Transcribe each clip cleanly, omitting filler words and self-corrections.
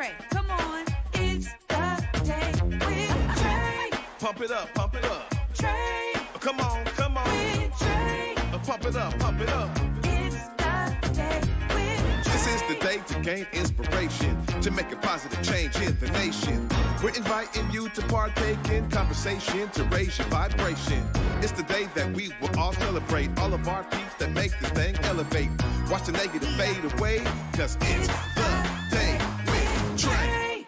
Trae. Come on, it's the day with Trae. Pump it up, pump it up. Trae. Come on, come on. With Trae. Pump it up, pump it up. It's the day with Trae. This is the day to gain inspiration, to make a positive change in the nation. We're inviting you to partake in conversation, to raise your vibration. It's the day that we will all celebrate all of our peeps that make this thing elevate. Watch the negative fade away, cause it's the day with Trae.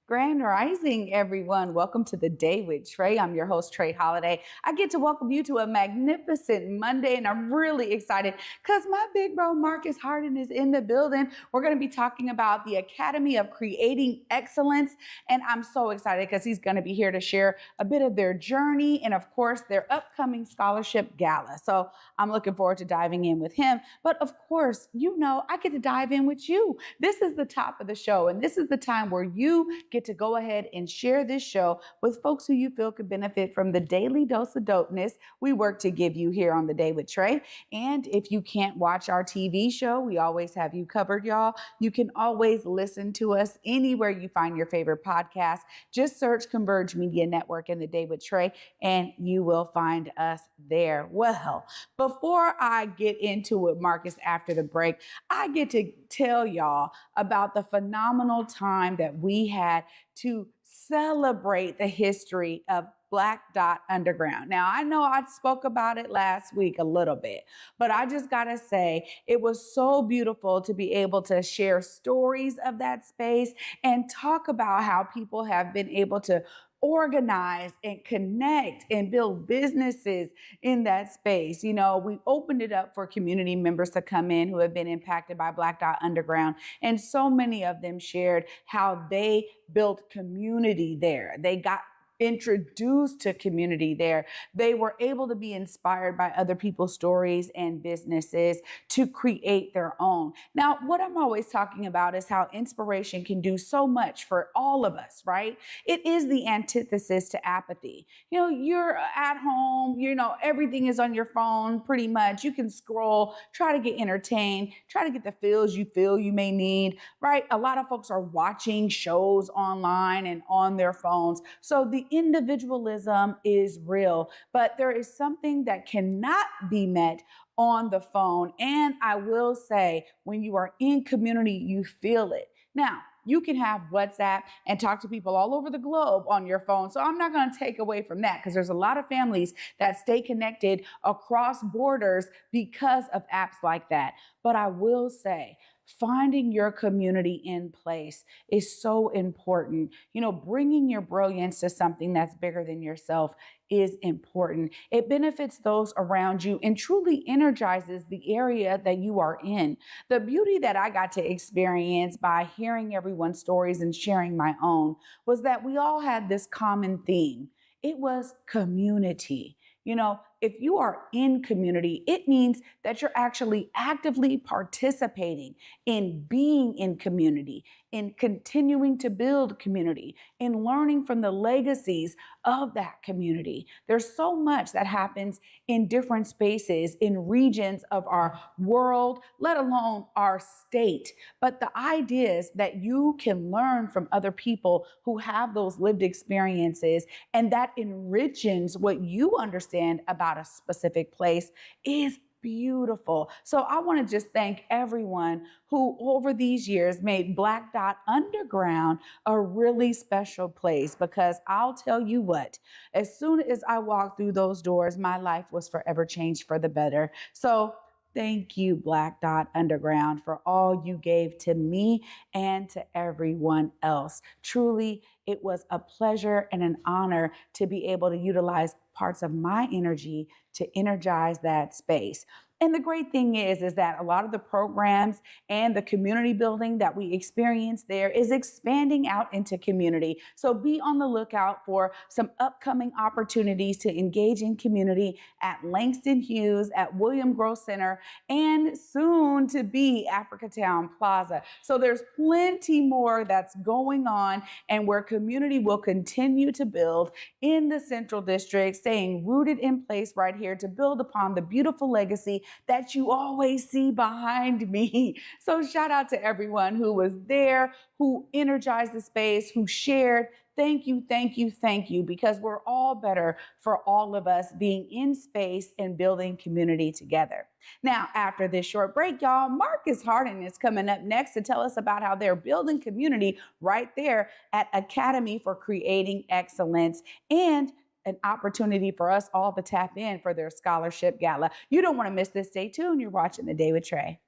Grand Rising, everyone. Welcome to the Day with Trae. I'm your host, Trae Holiday. I get to welcome you to a magnificent Monday, and I'm really excited because my big bro, Marcus Harden, is in the building. We're going to be talking about the Academy of Creating Excellence, and I'm so excited because he's going to be here to share a bit of their journey and, of course, their upcoming scholarship gala. So I'm looking forward to diving in with him. But, of course, you know, I get to dive in with you. This is the top of the show, and this is the time where you get to go ahead and share this show with folks who you feel could benefit from the daily dose of dopeness we work to give you here on The Day with Trae. And if you can't watch our TV show, we always have you covered, y'all. You can always listen to us anywhere you find your favorite podcast. Just search Converge Media Network and The Day with Trae, and you will find us there. Well, before I get into it, Marcus, after the break, I get to tell y'all about the phenomenal time that we had to celebrate the history of Black Dot Underground. Now, I know I spoke about it last week a little bit, but I just gotta say, it was so beautiful to be able to share stories of that space and talk about how people have been able to organize and connect and build businesses in that space. You know, we opened it up for community members to come in who have been impacted by Black Dot Underground. And so many of them shared how they built community there. They got introduced to community there. They were able to be inspired by other people's stories and businesses to create their own. Now, what I'm always talking about is how inspiration can do so much for all of us, right? It is the antithesis to apathy. You know, you're at home, you know, everything is on your phone pretty much. You can scroll, try to get entertained, try to get the feels you feel you may need, right? A lot of folks are watching shows online and on their phones. So the individualism is real, but there is something that cannot be met on the phone. And I will say, when you are in community, you feel it. Now, you can have WhatsApp and talk to people all over the globe on your phone. So I'm not going to take away from that because there's a lot of families that stay connected across borders because of apps like that. But I will say, finding your community in place is so important. You know, bringing your brilliance to something that's bigger than yourself is important. It benefits those around you and truly energizes the area that you are in. The beauty that I got to experience by hearing everyone's stories and sharing my own was that we all had this common theme. It was community. You know, if you are in community, it means that you're actually actively participating in being in community, in continuing to build community, in learning from the legacies of that community. There's so much that happens in different spaces, in regions of our world, let alone our state. But the idea is that you can learn from other people who have those lived experiences, and that enriches what you understand about a specific place is beautiful. So I want to just thank everyone who over these years made Black Dot Underground a really special place, because I'll tell you what, as soon as I walked through those doors, my life was forever changed for the better. So thank you, Black Dot Underground, for all you gave to me and to everyone else. Truly, it was a pleasure and an honor to be able to utilize parts of my energy to energize that space. And the great thing is that a lot of the programs and the community building that we experience there is expanding out into community. So be on the lookout for some upcoming opportunities to engage in community at Langston Hughes, at William Gross Center, and soon to be Africatown Plaza. So there's plenty more that's going on, and we're community will continue to build in the Central District, staying rooted in place right here to build upon the beautiful legacy that you always see behind me. So shout out to everyone who was there, who energized the space, who shared. Thank you, thank you, thank you, because we're all better for all of us being in space and building community together. Now, after this short break, y'all, Marcus Harden is coming up next to tell us about how they're building community right there at Academy for Creating Excellence, and an opportunity for us all to tap in for their scholarship gala. You don't want to miss this. Stay tuned. You're watching The Day with Trae.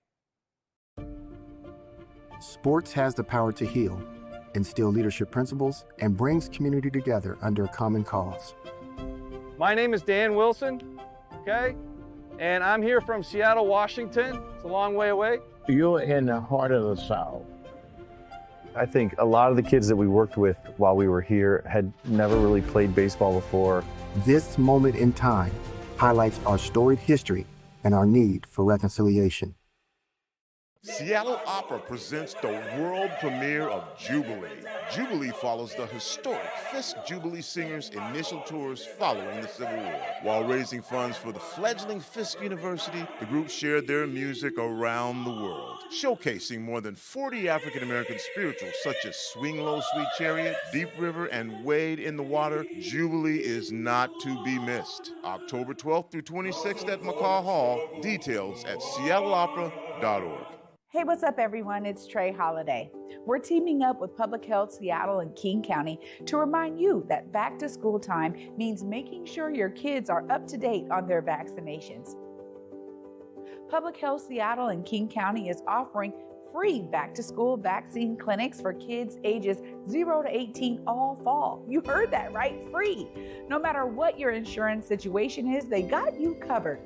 Sports has the power to heal, instill leadership principles, and brings community together under a common cause. My name is Dan Wilson, okay? And I'm here from Seattle, Washington. It's a long way away. You're in the heart of the South. I think a lot of the kids that we worked with while we were here had never really played baseball before. This moment in time highlights our storied history and our need for reconciliation. Seattle Opera presents the world premiere of Jubilee. Jubilee follows the historic Fisk Jubilee Singers' initial tours following the Civil War. While raising funds for the fledgling Fisk University, the group shared their music around the world, showcasing more than 40 African-American spirituals such as Swing Low, Sweet Chariot, Deep River, and Wade in the Water. Jubilee is not to be missed. October 12th through 26th at McCaw Hall. Details at seattleopera.org. Hey, what's up, everyone? It's Trae Holiday. We're teaming up with Public Health Seattle and King County to remind you that back to school time means making sure your kids are up to date on their vaccinations. Public Health Seattle and King County is offering free back to school vaccine clinics for kids ages 0 to 18 all fall. You heard that right, free. No matter what your insurance situation is, they got you covered.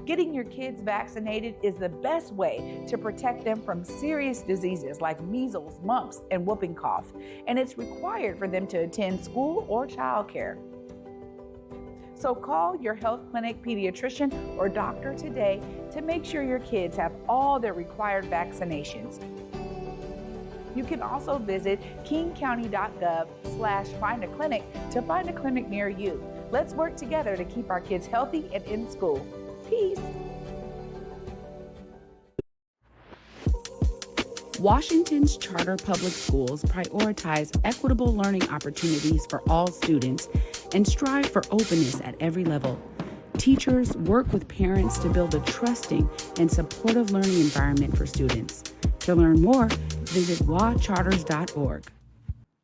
Getting your kids vaccinated is the best way to protect them from serious diseases like measles, mumps, and whooping cough, and it's required for them to attend school or childcare. So call your health clinic, pediatrician, or doctor today to make sure your kids have all their required vaccinations. You can also visit kingcounty.gov/find a clinic to find a clinic near you. Let's work together to keep our kids healthy and in school. Peace. Washington's charter public schools prioritize equitable learning opportunities for all students and strive for openness at every level. Teachers work with parents to build a trusting and supportive learning environment for students. To learn more, visit wacharters.org.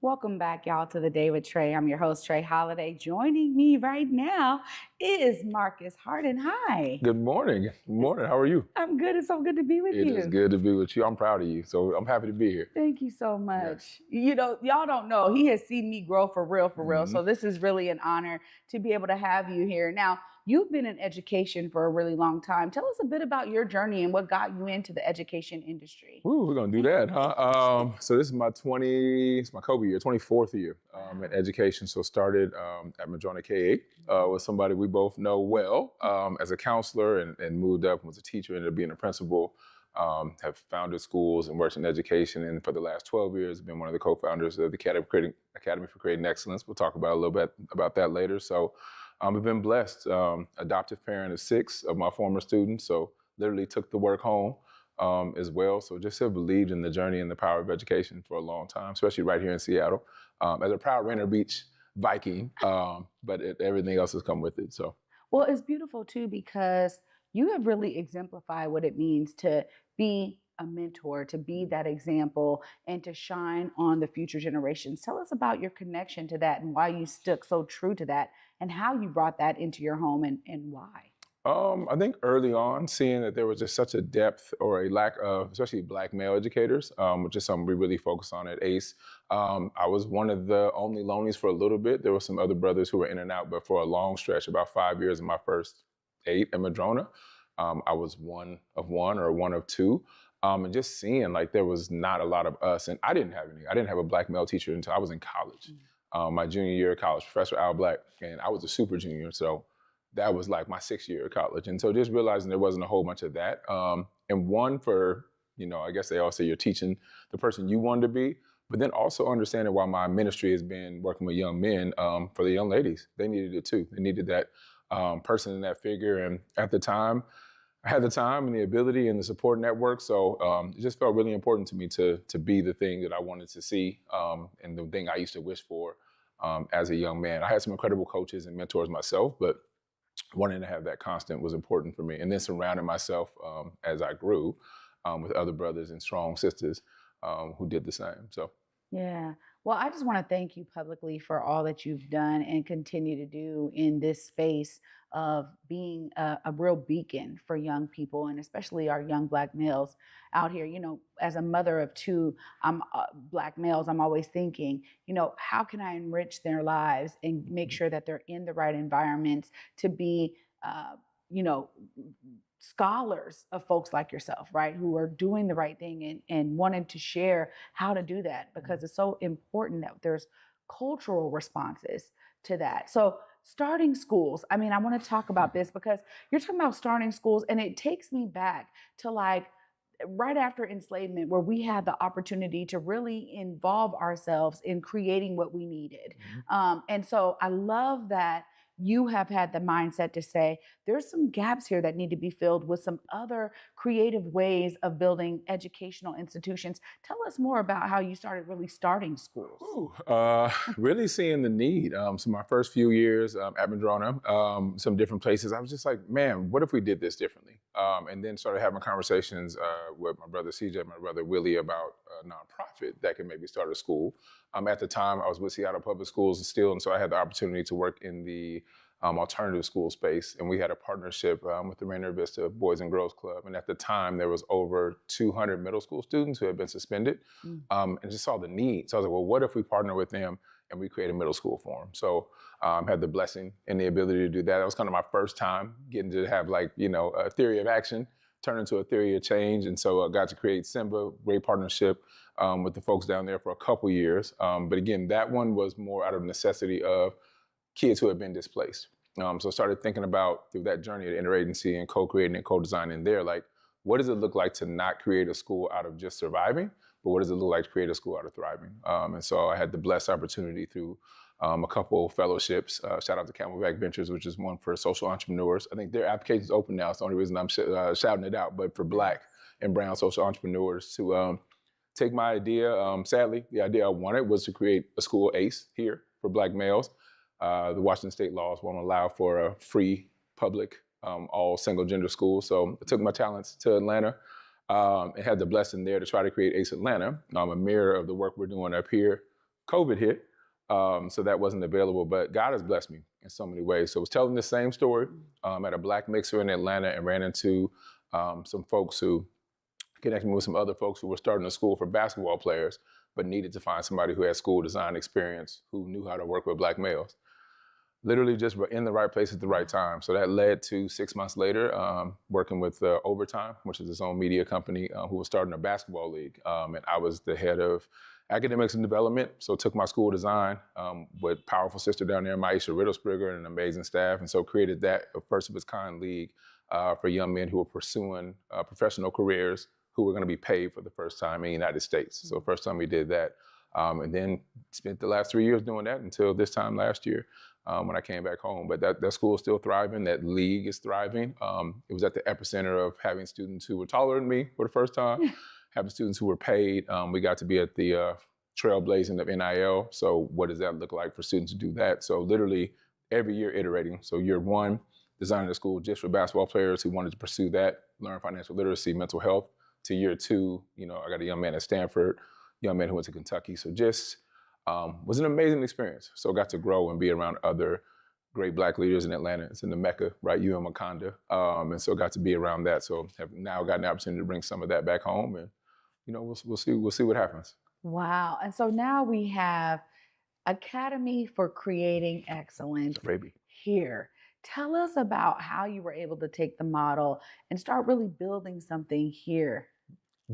Welcome back, y'all, to The Day with Trae. I'm your host, Trae Holiday. Joining me right now is Marcus Harden. Hi. Good morning. Good morning. How are you? I'm good. It's so good to be with you. It is good to be with you. I'm proud of you. So I'm happy to be here. Thank you so much. Yes. You know, y'all don't know, he has seen me grow for real. So this is really an honor to be able to have you here. Now, you've been in education for a really long time. Tell us a bit about your journey and what got you into the education industry. Ooh, we're gonna do that, huh? So this is my Kobe year, 24th year in education. So started at Madrona K-8 with somebody we both know well as a counselor, and moved up and was a teacher, ended up being a principal. Have founded schools and worked in education, and for the last 12 years, been one of the co-founders of the Academy for Creating Excellence. We'll talk about a little bit about that later. So I've been blessed, adoptive parent of 6 of my former students, so literally took the work home as well. So just have believed in the journey and the power of education for a long time, especially right here in Seattle. As a proud Rainier Beach Viking, but everything else has come with it, so. Well, it's beautiful too, because you have really exemplified what it means to be a mentor, to be that example, and to shine on the future generations. Tell us about your connection to that and why you stuck so true to that, and how you brought that into your home, and why. I think early on, seeing that there was just such a depth or a lack of, especially Black male educators, which is something we really focus on at ACE. I was one of the only lonelies for a little bit. There were some other brothers who were in and out, but for a long stretch, about 5 years in my first 8 at Madrona, I was one of 2. And just seeing like there was not a lot of us, and I didn't have a Black male teacher until I was in college. My junior year of college, Professor Al Black, and I was a super junior, so that was like my 6th year of college. And so just realizing there wasn't a whole bunch of that. And one for, I guess they all say you're teaching the person you wanted to be, but then also understanding why my ministry has been working with young men, for the young ladies. They needed it too. They needed that person and that figure. And at the time, I had the time and the ability and the support network. So it just felt really important to me to be the thing that I wanted to see, and the thing I used to wish for as a young man. I had some incredible coaches and mentors myself, but wanting to have that constant was important for me. And then surrounding myself as I grew with other brothers and strong sisters who did the same. So. Yeah. Well, I just want to thank you publicly for all that you've done and continue to do in this space of being a real beacon for young people, and especially our young Black males out here. You know, as a mother of two Black males, I'm always thinking, you know, how can I enrich their lives and make sure that they're in the right environments to be, you know, scholars of folks like yourself, right, who are doing the right thing and wanting to share how to do that, because it's so important that there's cultural responses to that. So starting schools, I mean, I want to talk about this because you're talking about starting schools, and it takes me back to like right after enslavement, where we had the opportunity to really involve ourselves in creating what we needed. And so I love that you have had the mindset to say, there's some gaps here that need to be filled with some other creative ways of building educational institutions. Tell us more about how you started really starting schools. Really seeing the need. So my first few years at Madrona, some different places, I was just like, man, what if we did this differently? And then started having conversations with my brother CJ, my brother Willie, about a nonprofit that could maybe start a school. At the time, I was with Seattle Public Schools still, and so I had the opportunity to work in the alternative school space, and we had a partnership with the Rainier Vista Boys and Girls Club. And at the time, there was over 200 middle school students who had been suspended, and just saw the need. So I was like, well, what if we partner with them and we create a middle school for them? So had the blessing and the ability to do that. That was kind of my first time getting to have, like, you know, a theory of action turn into a theory of change. And so I got to create Simba, great partnership with the folks down there for a couple years. But again, that one was more out of necessity of kids who had been displaced. So I started thinking about, through that journey at interagency and co-creating and co-designing there, like, what does it look like to not create a school out of just surviving, but what does it look like to create a school out of thriving? And so I had the blessed opportunity through a couple fellowships. Shout out to Camelback Ventures, which is one for social entrepreneurs. I think their application's open now. It's the only reason I'm shouting it out, but for Black and brown social entrepreneurs to take my idea. Sadly, the idea I wanted was to create a school, ACE, here for Black males. The Washington state laws won't allow for a free, public, all single gender school. So I took my talents to Atlanta and had the blessing there to try to create ACE Atlanta. A mirror of the work we're doing up here. COVID hit, so that wasn't available, but God has blessed me in so many ways. So I was telling the same story at a Black mixer in Atlanta, and ran into some folks who connected me with some other folks who were starting a school for basketball players, but needed to find somebody who had school design experience, who knew how to work with Black males. Literally just in the right place at the right time. So that led to 6 months later, working with Overtime, which is its own media company, who was starting a basketball league. And I was the head of academics and development. So took my school design with powerful sister down there, Maisha Riddlespringer, and an amazing staff. And so created that, a first of its kind league for young men who were pursuing professional careers, who were gonna be paid for the first time in the United States. So first time we did that. And then spent the last 3 years doing that until this time last year when I came back home. But that school is still thriving, that league is thriving. It was at the epicenter of having students who were taller than me for the first time, having students who were paid. We got to be at the trailblazing of NIL. So what does that look like for students to do that? So literally every year iterating. So year one, designing a school just for basketball players who wanted to pursue that, learn financial literacy, mental health. To year two, you know, I got a young man at Stanford, young man who went to Kentucky. So just was an amazing experience. So I got to grow and be around other great Black leaders in Atlanta. It's in the Mecca, right? You and Wakanda. And so got to be around that. So have now gotten the opportunity to bring some of that back home, and you know, we'll see what happens. Wow. And so now we have Academy for Creating Excellence here. Tell us about how you were able to take the model and start really building something here. I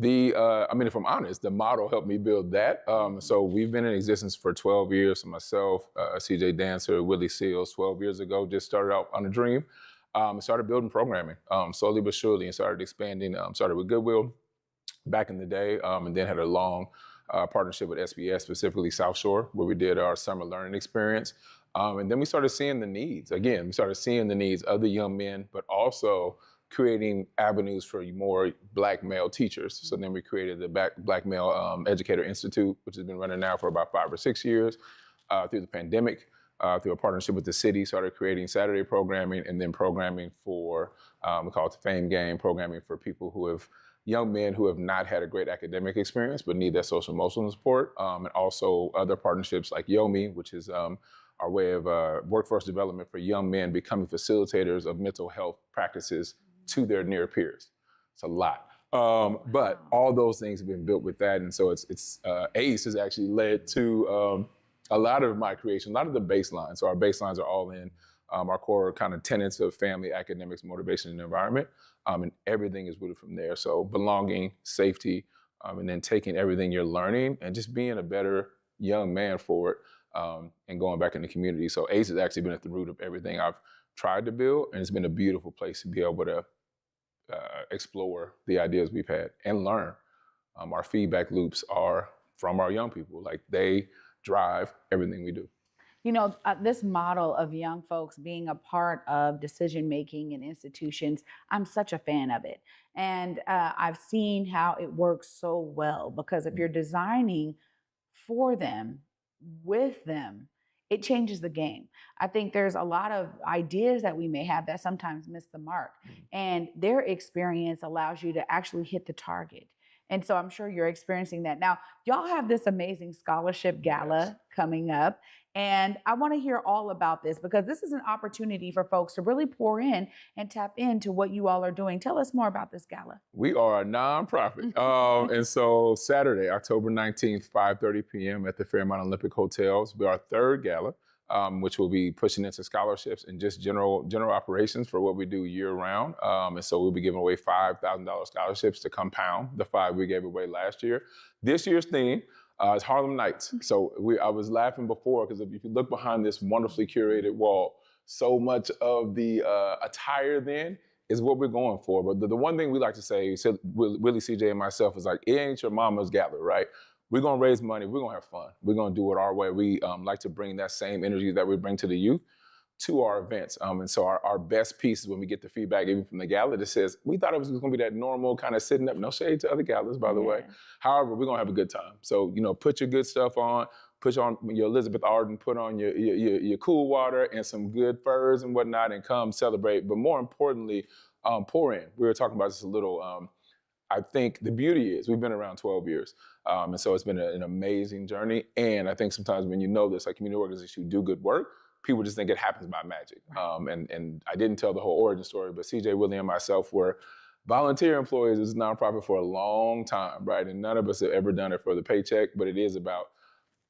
mean, if I'm honest, the model helped me build that. So we've been in existence for 12 years. So myself, CJ Dancer, Willie Seals, 12 years ago, just started out on a dream. Started building programming slowly but surely, and started expanding. Started with Goodwill back in the day, and then had a long partnership with SBS, specifically South Shore, where we did our summer learning experience. And then we started seeing the needs. Again, we started seeing the needs of the young men, but also creating avenues for more Black male teachers. So then we created the Black Male Educator Institute, which has been running now for about 5 or 6 years. Through the pandemic, through a partnership with the city, started creating Saturday programming and then programming for, we call it the Fame Game, programming for people who have, young men who have not had a great academic experience but need that social emotional support. And also other partnerships like YOMI, which is our way of workforce development for young men becoming facilitators of mental health practices to their near peers. It's a lot. But all those things have been built with that. And so it's ACE has actually led to a lot of my creation, a lot of the baselines. So our baselines are all in our core kind of tenets of family, academics, motivation, and environment. And everything is rooted from there. So belonging, safety, and then taking everything you're learning and just being a better young man for it and going back in the community. So ACE has actually been at the root of everything I've tried to build, and it's been a beautiful place to be able to explore the ideas we've had and learn. Our feedback loops are from our young people. Like, they drive everything we do. You know, this model of young folks being a part of decision-making in institutions, I'm such a fan of it. And I've seen how it works so well, because if you're designing for them, with them, it changes the game. I think there's a lot of ideas that we may have that sometimes miss the mark, and their experience allows you to actually hit the target. And so I'm sure you're experiencing that. Now, y'all have this amazing scholarship gala coming up, and I want to hear all about this, because this is an opportunity for folks to really pour in and tap into what you all are doing. Tell us more about this gala. We are a nonprofit. And so Saturday, October 19th, 5:30 p.m. at the Fairmont Olympic Hotel will be our third gala, which will be pushing into scholarships and just general operations for what we do year round. And so we'll be giving away $5,000 scholarships to compound the 5 we gave away last year. This year's theme is Harlem Nights. So I was laughing before, because if you look behind this wonderfully curated wall, so much of the attire then is what we're going for. But the one thing we like to say, Willie, CJ, and myself, is like, it ain't your mama's gala, right? We're gonna raise money, we're gonna have fun. We're gonna do it our way. We like to bring that same energy that we bring to the youth to our events. And so our best piece is when we get the feedback, even from the gala, that says, we thought it was gonna be that normal kind of sitting up, no shade to other galas, by the way. However, we're gonna have a good time. So, put your good stuff on, put on your Elizabeth Arden, put on your cool water and some good furs and whatnot, and come celebrate. But more importantly, pour in. We were talking about this a little. I think the beauty is we've been around 12 years. And so it's been an amazing journey. And I think sometimes when you know this, like community organizations who do good work, people just think it happens by magic. And I didn't tell the whole origin story, but CJ, Willie, and myself were volunteer employees of this nonprofit for a long time, right? And none of us have ever done it for the paycheck, but it is about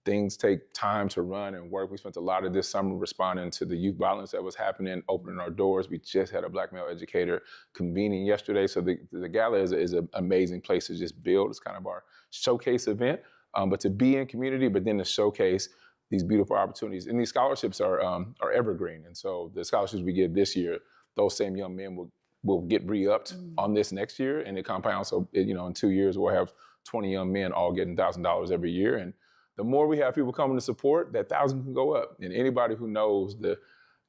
things take time to run and work. We spent a lot of this summer responding to the youth violence that was happening, opening our doors. We just had a Black male educator convening yesterday. So the gala is an amazing place to just build. It's kind of our showcase event, but to be in community, but then to showcase these beautiful opportunities. And these scholarships are evergreen. And so the scholarships we give this year, those same young men will get re-upped on this next year, and it compounds. So, in 2 years, we'll have 20 young men all getting $1,000 every year. And the more we have people coming to support, that 1,000 can go up. And anybody who knows the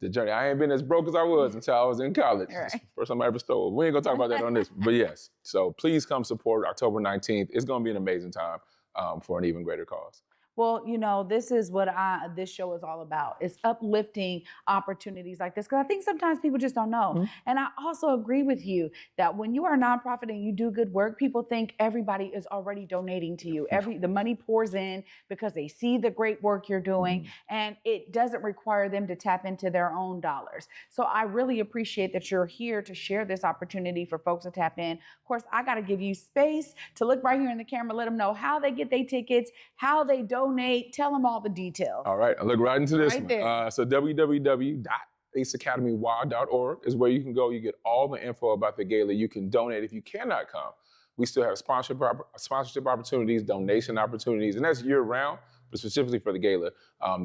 journey, I ain't been as broke as I was until I was in college. Right. It's the first time I ever stole. We ain't gonna talk about that on this, but yes. So please come support October 19th. It's gonna be an amazing time for an even greater cause. Well, this is what this show is all about. It's uplifting opportunities like this, because I think sometimes people just don't know. And I also agree with you that when you are a nonprofit and you do good work, people think everybody is already donating to you. The money pours in because they see the great work you're doing, and it doesn't require them to tap into their own dollars. So I really appreciate that you're here to share this opportunity for folks to tap in. Of course, I got to give you space to look right here in the camera, let them know how they get their tickets, how they donate. Tell them all the details. All right, I'll look right into this one. So www.aceacademywa.org is where you can go. You get all the info about the gala. You can donate if you cannot come. We still have sponsorship opportunities, donation opportunities, and that's year round, but specifically for the gala,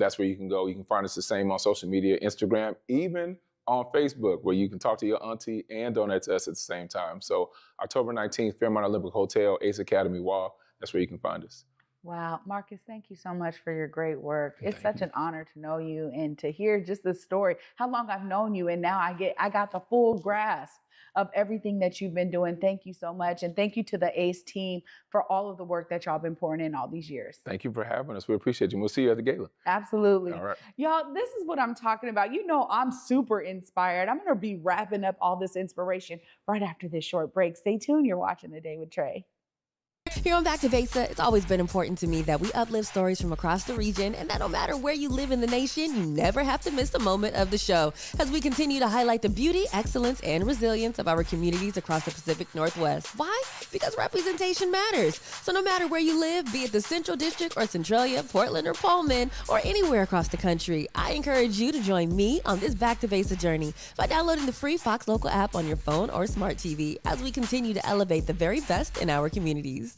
that's where you can go. You can find us the same on social media, Instagram, even on Facebook, where you can talk to your auntie and donate to us at the same time. So October 19th, Fairmont Olympic Hotel, ACE Academy WA, that's where you can find us. Wow, Marcus, thank you so much for your great work. It's such an honor to know you and to hear just the story, how long I've known you, and now I got the full grasp of everything that you've been doing. Thank you so much. And thank you to the ACE team for all of the work that y'all been pouring in all these years. Thank you for having us. We appreciate you. We'll see you at the gala. Absolutely. All right. Y'all, this is what I'm talking about. You know, I'm super inspired. I'm going to be wrapping up all this inspiration right after this short break. Stay tuned. You're watching The Day with Trae. Here on Back to Vesa, it's always been important to me that we uplift stories from across the region and that no matter where you live in the nation, you never have to miss a moment of the show as we continue to highlight the beauty, excellence, and resilience of our communities across the Pacific Northwest. Why? Because representation matters. So no matter where you live, be it the Central District or Centralia, Portland or Pullman, or anywhere across the country, I encourage you to join me on this Back to Vesa journey by downloading the free Fox Local app on your phone or smart TV as we continue to elevate the very best in our communities.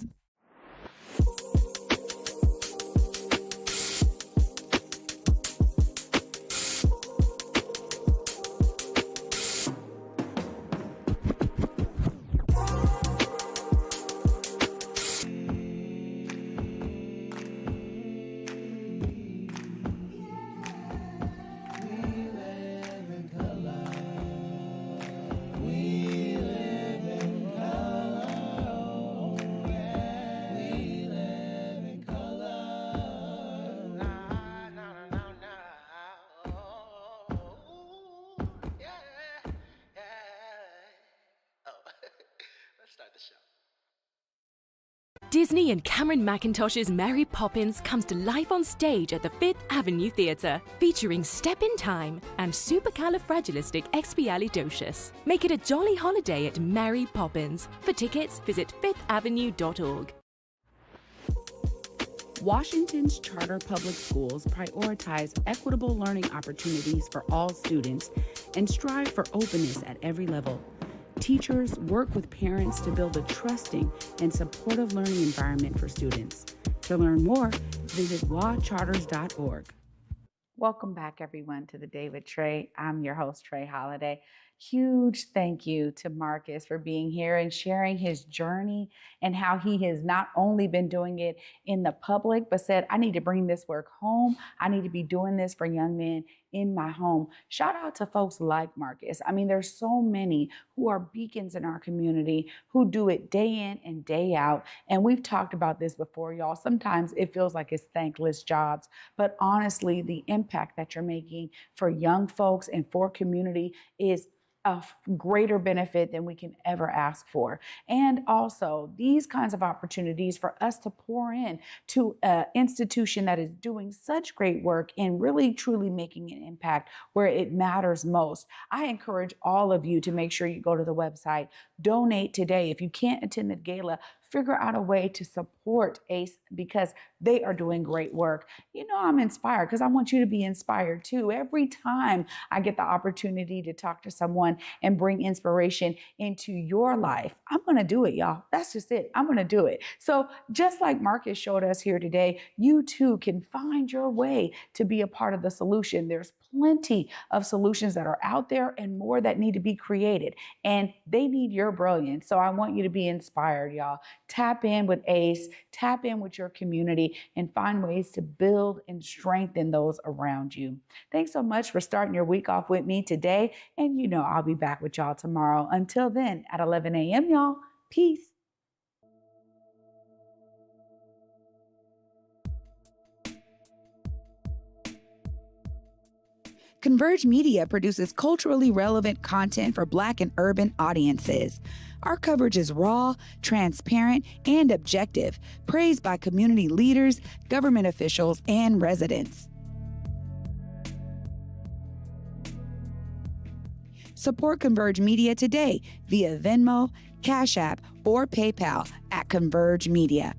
Disney and Cameron Mackintosh's Mary Poppins comes to life on stage at the Fifth Avenue Theatre, featuring Step in Time and Supercalifragilisticexpialidocious. Make it a jolly holiday at Mary Poppins. For tickets, visit fifthavenue.org. Washington's charter public schools prioritize equitable learning opportunities for all students and strive for openness at every level. Teachers work with parents to build a trusting and supportive learning environment for students. To learn more, visit wacharters.org. Welcome back, everyone, to The Day with Trae. I'm your host, Trae Holiday. Huge thank you to Marcus for being here and sharing his journey and how he has not only been doing it in the public, but said, I need to bring this work home. I need to be doing this for young men in my home. Shout out to folks like Marcus. I mean, there's so many who are beacons in our community who do it day in and day out. And we've talked about this before, y'all. Sometimes it feels like it's thankless jobs, but honestly, the impact that you're making for young folks and for community is a greater benefit than we can ever ask for. And also these kinds of opportunities for us to pour in to an institution that is doing such great work and really truly making an impact where it matters most. I encourage all of you to make sure you go to the website, donate today. If you can't attend the gala, figure out a way to support ACE because they are doing great work. You know, I'm inspired because I want you to be inspired too. Every time I get the opportunity to talk to someone and bring inspiration into your life, I'm going to do it, y'all. That's just it. I'm going to do it. So just like Marcus showed us here today, you too can find your way to be a part of the solution. There's plenty of solutions that are out there and more that need to be created, and they need your brilliance. So I want you to be inspired, y'all. Tap in with ACE, tap in with your community, and find ways to build and strengthen those around you. Thanks so much for starting your week off with me today. And you know, I'll be back with y'all tomorrow. Until then, at 11 a.m., y'all, peace. Converge Media produces culturally relevant content for Black and urban audiences. Our coverage is raw, transparent, and objective, praised by community leaders, government officials, and residents. Support Converge Media today via Venmo, Cash App, or PayPal at Converge Media.